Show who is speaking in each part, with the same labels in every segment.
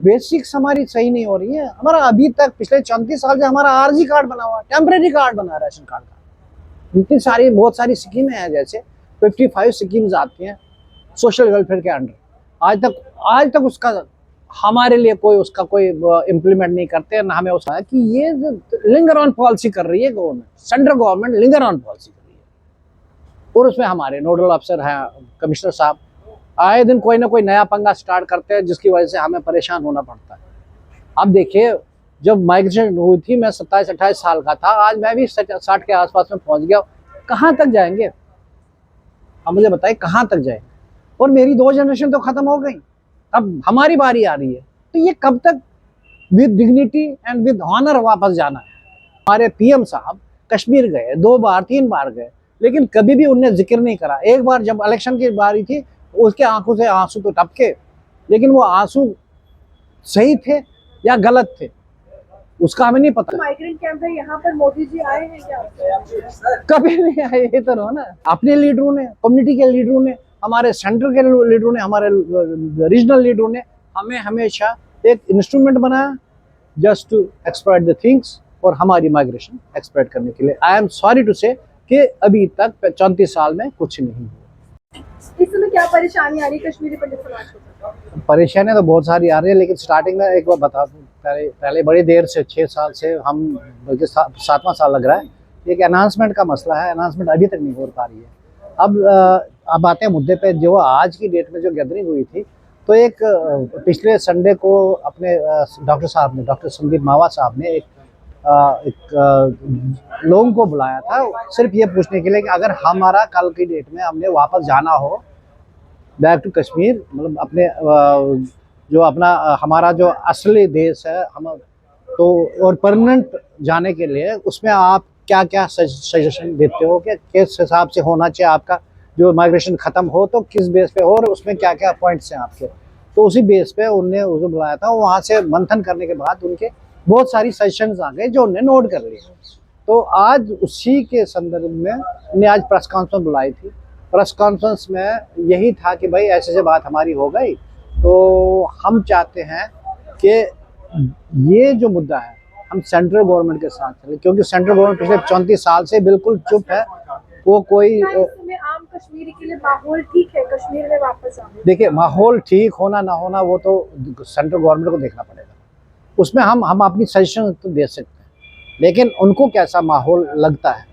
Speaker 1: Basics हमारी सही नहीं हो रही है। हमारा अभी तक पिछले 34 साल से हमारा आरजी कार्ड बना हुआ है, टेम्परेरी कार्ड बना है राशन कार्ड का। इतनी सारी बहुत सारी स्कीमें हैं, जैसे 55 स्कीम्स आती हैं सोशल वेलफेयर के अंडर। आज तक उसका हमारे लिए उसका कोई इम्प्लीमेंट नहीं करते, ना हमें उसका कि ये लिंगर ऑन पॉलिसी कर रही है government, central government linger on policy कर रही है। और उसमें हमारे नोडल अफसर हैं कमिश्नर साहब, आए दिन कोई ना कोई नया पंगा स्टार्ट करते हैं, जिसकी वजह से हमें परेशान होना पड़ता है। अब देखिए, जब माइग्रेशन हुई थी मैं 27-28 साल का था, आज मैं भी 60 के आसपास में पहुंच गया। कहाँ तक जाएंगे? अब मुझे बताइए कहाँ तक जाएंगे? और मेरी 2 जनरेशन तो खत्म हो गई, अब हमारी बारी आ रही है। तो ये कब तक with dignity and with honour वापस जाना है? हमारे पीएम साहब कश्मीर गए, 2 बार 3 बार गए, लेकिन कभी भी उनने जिक्र नहीं करा। एक बार जब इलेक्शन की बारी थी, उसके आंखों से आंसू तो टपके, लेकिन वो आंसू सही थे या गलत थे उसका हमें नहीं पता।
Speaker 2: माइग्रेंट कैंप है, यहाँ पर मोदी जी आए हैं क्या?
Speaker 1: कभी नहीं आए। ये तो ना, अपने लीडरों ने, कम्युनिटी के लीडरों ने, हमारे सेंटर के लीडरों ने, हमारे रीजनल लीडरों ने हमें हमेशा एक इंस्ट्रूमेंट बनाया just to exploit the things और हमारी माइग्रेशन एक्सप्लॉइट करने के लिए। आई एम सॉरी टू से कि अभी तक 34 साल में कुछ नहीं हुआ।
Speaker 2: इस समय क्या परेशानी आ रही है कश्मीरी पंडित समाज को?
Speaker 1: परेशानियां तो बहुत सारी आ रही है, लेकिन स्टार्टिंग में एक बार बता दूं, पहले बड़ी देर से 6 साल से हम, बल्कि 7वां साल लग रहा है, एक अनाउंसमेंट का मसला है। अनाउंसमेंट अभी तक नहीं हो पा रही है। अब आते हैं मुद्दे पे। जो आज की डेट में जो गैदरिंग हुई थी, तो एक पिछले संडे को अपने डॉक्टर संदीप मावा साहब ने लोगों को बुलाया था, सिर्फ ये पूछने के लिए कि अगर हमारा कल की डेट में हमने वापस जाना हो बैक टू कश्मीर, मतलब अपने जो अपना हमारा जो असली देश है हम, तो और परमानेंट जाने के लिए उसमें आप क्या क्या सजेशन देते हो कि किस हिसाब से होना चाहिए आपका, जो माइग्रेशन ख़त्म हो तो किस बेस पे हो, और उसमें क्या क्या पॉइंट्स हैं आपके। तो उसी बेस पे उनने उसको बुलाया था। वहाँ से मंथन करने के बाद उनके बहुत सारी सजेशंस आ गए जो उन्होंने नोट कर लिए। तो आज उसी के संदर्भ में उन्हें आज प्रेस कॉन्फ्रेंस बुलाई थी। प्रेस कॉन्फ्रेंस में यही था कि भाई ऐसे बात हमारी हो गई, तो हम चाहते हैं कि ये जो मुद्दा है हम सेंट्रल गवर्नमेंट के साथ चले, क्योंकि सेंट्रल गवर्नमेंट पिछले 34 साल से बिल्कुल चुप है। वो कोई
Speaker 2: आम कश्मीरी के लिए माहौल ठीक है कश्मीर में वापस आने?
Speaker 1: देखिए, माहौल ठीक होना ना होना वो तो सेंट्रल गवर्नमेंट को देखना पड़ेगा। उसमें हम अपनी सजेशन तो दे सकते हैं, लेकिन उनको कैसा माहौल लगता है।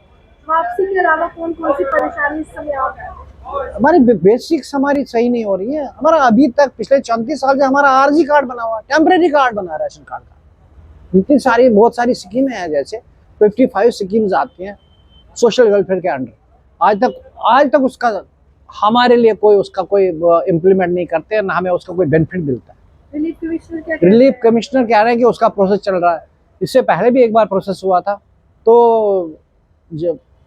Speaker 2: वापसी के अलावा कौन कौन सी परेशानी इस समय आ रही है?
Speaker 1: हमारी बेसिक्स हमारी सही नहीं हो रही है। हमारा अभी तक पिछले 34 साल से हमारा आरजी कार्ड बना हुआ है, टेम्परेरी कार्ड बना है राशन कार्ड का। इतनी सारी बहुत सारी स्कीमें हैं, जैसे 55 स्कीम्स आती हैं सोशल वेलफेयर के अंडर। आज तक उसका हमारे लिए उसका कोई इम्प्लीमेंट नहीं करते, ना हमें उसका कोई बेनिफिट मिलता है। रिलीफ कमिश्नर कह रहे हैं कि उसका प्रोसेस चल रहा है। इससे पहले भी एक बार प्रोसेस हुआ था, तो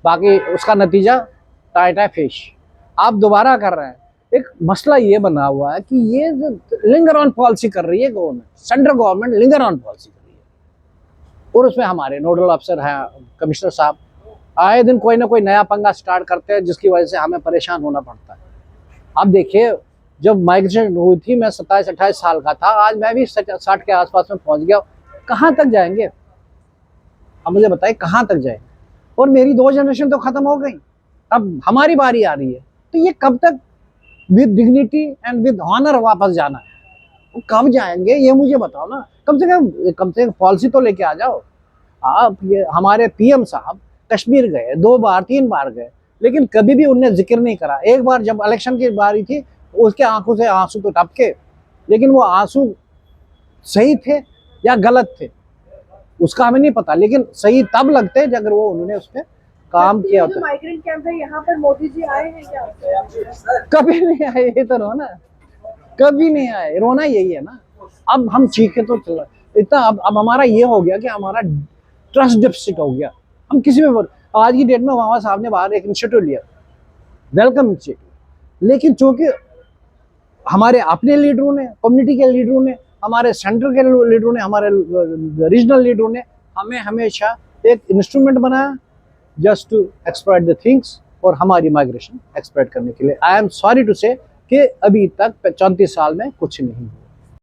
Speaker 1: बाकी उसका नतीजा टाटा फिश। आप दोबारा कर रहे हैं। एक मसला ये बना हुआ है कि ये लिंगर ऑन पॉलिसी कर रही है government, central government linger on policy कर रही है। और उसमें हमारे नोडल अफसर हैं कमिश्नर साहब, आए दिन कोई ना कोई नया पंगा स्टार्ट करते हैं, जिसकी वजह से हमें परेशान होना पड़ता है। अब देखिए, जब माइग्रेशन हुई थी मैं 27-28 साल का था, आज मैं भी 60 के आसपास में पहुंच गया। कहाँ तक जाएंगे? अब मुझे बताइए कहाँ तक जाएंगे? और मेरी 2 जनरेशन तो खत्म हो गई, अब हमारी बारी आ रही है। तो ये कब तक with dignity and with honour वापस जाना है? वो कब जाएंगे ये मुझे बताओ ना। कम से कम पॉलिसी तो लेके आ जाओ आप। ये हमारे पीएम साहब कश्मीर गए, 2 बार 3 बार गए, लेकिन कभी भी उनने जिक्र नहीं करा। एक बार जब इलेक्शन की बारी थी, उसके आंखों से आंसू तो टपके, लेकिन वो आंसू सही थे या गलत थे उसका हमें नहीं पता, लेकिन सही तब लगते हैं अगर वो उन्होंने उस पर काम किया होता।
Speaker 2: माइग्रेंट कैंप है, यहाँ पर मोदी जी आए हैं क्या?
Speaker 1: कभी नहीं आए। ये तो रोना, कभी नहीं आए। रोना यही है ना। अब हम चीखे तो चल इतना, अब हमारा ये हो गया कि हमारा ट्रस्ट डिफिसिट हो गया। हम किसी में, आज की डेट में मामा साहब ने बाहर एक इनिशिएटिव लिया, वेलकम इनिशिएटिव, लेकिन चूंकि हमारे अपने लीडरों ने, कम्युनिटी के लीडरों ने, हमारे सेंटर के लीडरों ने, हमारे रीजनल लीडरों ने हमें हमेशा एक इंस्ट्रूमेंट बनाया just to exploit the things और हमारी माइग्रेशन एक्सप्लॉइट करने के लिए। आई एम सॉरी टू से कि अभी तक 34 साल में कुछ नहीं हुआ।